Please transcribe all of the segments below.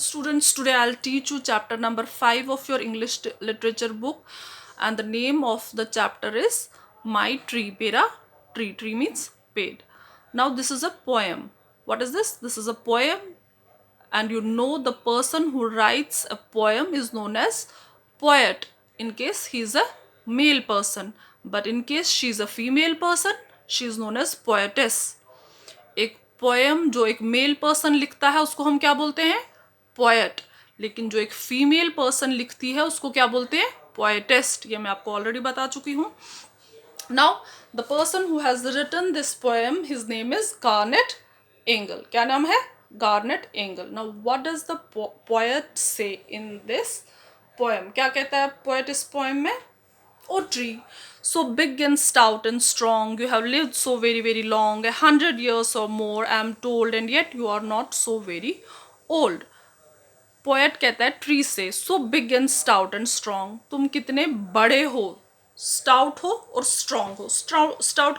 Students, today I'll teach you chapter number 5 of your English literature book, and the name of the chapter is My Tree. Pera tree. Tree means paid. Now this is a poem. What is this? This is a poem, and you know the person who writes a poem is known as poet in case he is a male person, but in case she is a female person, she is known as poetess. एक poem जो एक male person लिखता है उसको हम क्या बोलते हैं? पोएट. लेकिन जो एक फीमेल पर्सन लिखती है उसको क्या बोलते हैं? पोएटेस्ट. ये मैं आपको ऑलरेडी बता चुकी हूँ. Now the person who has written this poem, his name is Garnet Angle. क्या नाम है? Garnet Angle. Now what does the poet say in this poem? क्या कहता है पोएट इस पोएम में? O tree, so big and stout and strong, you have lived so very, very long, 100 years or more, I am told, and yet you are not so very old. Poet कहता है tree से, so big and stout and strong, तुम कितने बड़े हो, stout हो और strong हो. स्टाउट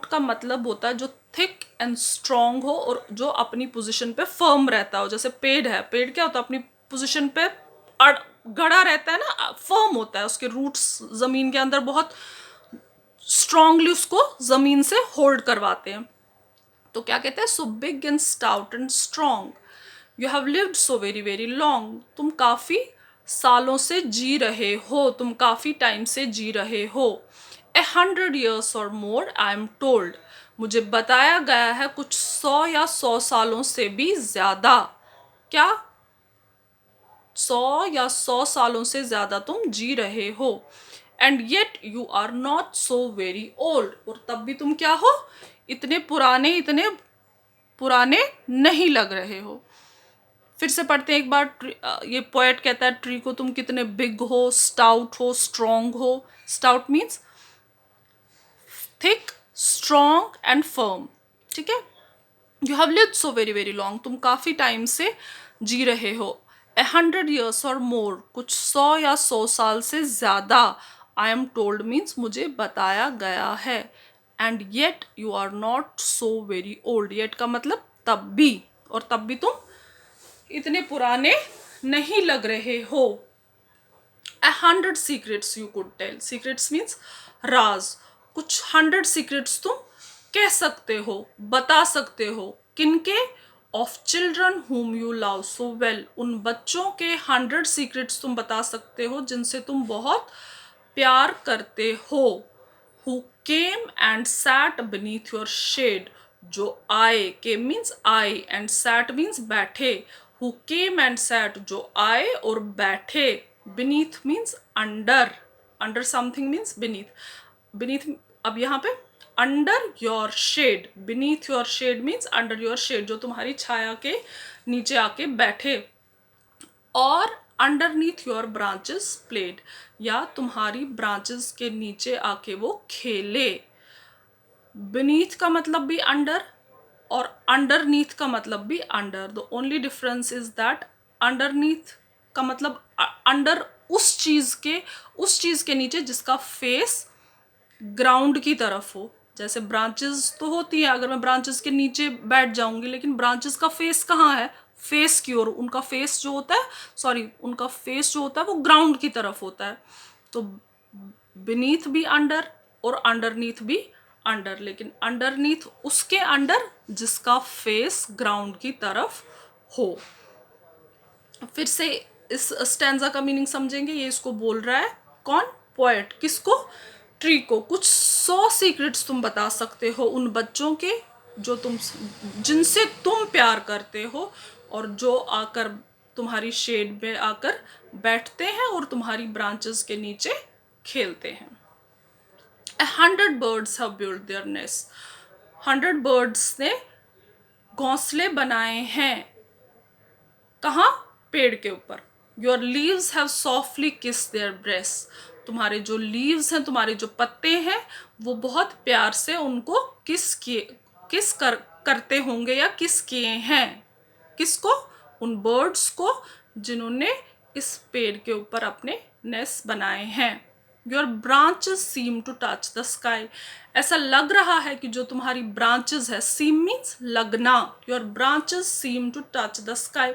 का मतलब होता है जो थिक एंड स्ट्रॉन्ग हो और जो अपनी पोजीशन पे फर्म रहता हो. जैसे पेड़ है, पेड़ क्या होता है? अपनी पोजीशन पे गड़ा रहता है ना, फर्म होता है, उसके रूट्स जमीन के अंदर बहुत स्ट्रांगली उसको जमीन से होल्ड करवाते हैं. तो क्या कहते हैं? So big and stout and strong, you have lived so very very long, तुम काफ़ी सालों से जी रहे हो, तुम काफ़ी टाइम से जी रहे हो. 100 years और मोर आई एम टोल्ड, मुझे बताया गया है कुछ 100 या 100 सालों से भी ज़्यादा. क्या? 100 या 100 सालों से ज़्यादा तुम जी रहे हो. And yet you are not so very old, और तब भी तुम क्या हो? इतने पुराने नहीं लग रहे हो. फिर से पढ़ते हैं एक बार. ये पोएट कहता है ट्री को, तुम कितने बिग हो, स्टाउट हो, स्ट्रॉन्ग हो. Stout means thick, strong and firm. ठीक है. You have lived so very very long, तुम काफ़ी टाइम से जी रहे हो. 100 years और मोर, कुछ 100 या 100 साल से ज़्यादा. आई एम टोल्ड मीन्स मुझे बताया गया है. And yet you are not so very old, yet का मतलब तब भी, और तब भी तुम इतने पुराने नहीं लग रहे हो. 100 secrets you could tell, secrets means राज. कुछ 100 सीक्रेट्स तुम कह सकते हो, बता सकते हो. किनके? Of children whom you love so well, उन बच्चों के 100 सीक्रेट्स तुम बता सकते हो जिनसे तुम बहुत प्यार करते हो. Who came and sat beneath your shade, जो आए, came means आए and sat means बैठे. Who came and sat, जो आए और बैठे. Beneath means under, under something means beneath. अब यहाँ पे under your shade, beneath your shade means under your shade, जो तुम्हारी छाया के नीचे आके बैठे. और अंडरनीथ योर ब्रांचेस प्लेड, या तुम्हारी ब्रांचेस के नीचे आके वो खेले. बीनीथ का मतलब भी अंडर और अंडरनीथ का मतलब भी under. The only difference is that underneath का मतलब अंडर उस चीज़ के नीचे जिसका फेस ग्राउंड की तरफ हो. जैसे ब्रांचेस तो होती है, अगर मैं ब्रांचेस के नीचे बैठ जाऊंगी, लेकिन ब्रांचेस का फेस कहाँ है? फेस की ओर. उनका फेस जो होता है वो ग्राउंड की तरफ होता है. तो बीनीथ भी अंडर और अंडरनीथ भी अंडर, लेकिन अंडरनीथ उसके अंडर जिसका फेस ग्राउंड की तरफ हो. फिर से इस स्टैंजा का मीनिंग समझेंगे. ये इसको बोल रहा है कौन? पोएट. किसको? ट्री को. कुछ 100 सीक्रेट्स तुम बता सकते हो उन बच्चों के जिनसे तुम प्यार करते हो और जो आकर तुम्हारी शेड में आकर बैठते हैं और तुम्हारी ब्रांचेस के नीचे खेलते हैं. 100 birds have built their nest, 100 birds ने घोंसले बनाए हैं. कहाँ? पेड़ के ऊपर. Your leaves have softly kissed their breasts, तुम्हारे जो लीव्स हैं, तुम्हारे जो पत्ते हैं, वो बहुत प्यार से उनको करते होंगे या किस किए हैं. किसको? उन बर्ड्स को जिन्होंने इस पेड़ के ऊपर अपने नेस्ट बनाए हैं. Your branches seem to touch the sky. ऐसा लग रहा है कि जो तुम्हारी ब्रांचेस है, सीम मीन्स लगना, your branches seem to touch the sky.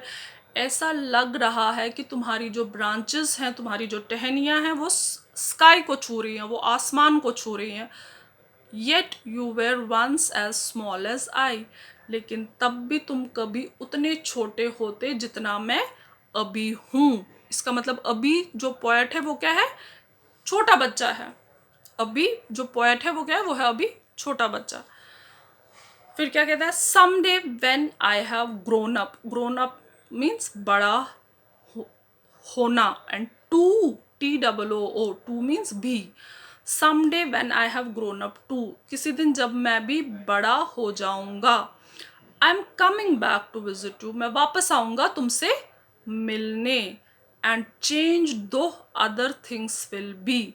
ऐसा लग रहा है कि तुम्हारी जो ब्रांचेस हैं, तुम्हारी जो टहनियाँ हैं, वो स्काई को छू रही हैं, वो आसमान को छू रही हैं। Yet you were once as small as I. लेकिन तब भी तुम कभी उतने छोटे होते जितना मैं अभी हूँ। इसका मतलब अभी जो पोएट है वो क्या है, छोटा बच्चा है। अभी जो पोएट है वो क्या है, वो है अभी छोटा बच्चा। फिर क्या कहता है, someday when I have grown up. Grown up means बड़ा होना, and too, TOO, too means भी। Someday when I have grown up too, किसी दिन जब मैं भी बड़ा हो जाऊंगा। I am coming back to visit you, मैं वापस आऊंगा तुमसे मिलने। And change though other things will be.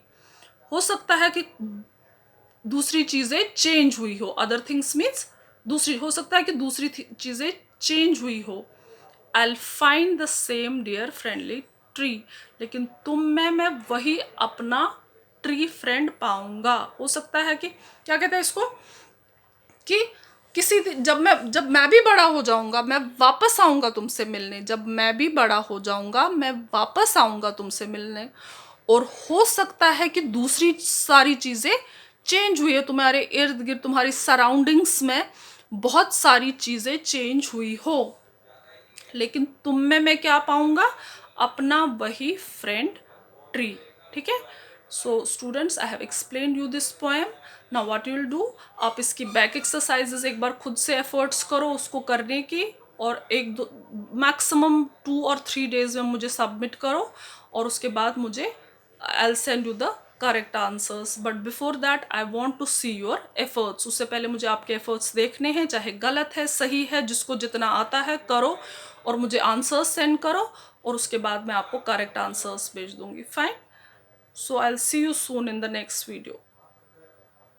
हो सकता है कि दूसरी चीजें चेंज हुई हो, अदर थिंग्स मीन्स दूसरी, हो सकता है कि दूसरी चीजें चेंज हुई हो। I find the same dear friendly tree. लेकिन तुम में मैं वही अपना ट्री फ्रेंड पाऊंगा। हो सकता है कि क्या कहते हैं इसको, कि किसी दिन जब मैं भी बड़ा हो जाऊंगा, मैं वापस आऊंगा तुमसे मिलने। जब मैं भी बड़ा हो जाऊंगा, मैं वापस आऊंगा तुमसे मिलने। और हो सकता है कि दूसरी सारी चीजें चेंज हुई है, तुम्हारे इर्द गिर्द, तुम्हारी सराउंडिंग्स में बहुत सारी चीजें चेंज हुई हो, लेकिन तुम में मैं क्या पाऊंगा, अपना वही फ्रेंड ट्री। ठीक है। So students, I have explain you this poem. Now what you will do, आप इसकी बैक एक्सरसाइजेस एक बार खुद से एफर्ट्स करो उसको करने की, और एक दो मैक्सिमम 2 और 3 डेज में मुझे सबमिट करो, और उसके बाद मुझे I will send you the correct answers. But before that I want to see your efforts. उससे पहले मुझे आपके एफर्ट्स देखने हैं, चाहे गलत है सही है, जिसको जितना आता है करो, और मुझे आंसर्स सेंड करो, और उसके बाद मैं आपको करेक्ट आंसर्स भेज दूंगी। Fine. So I will see you soon in the next video.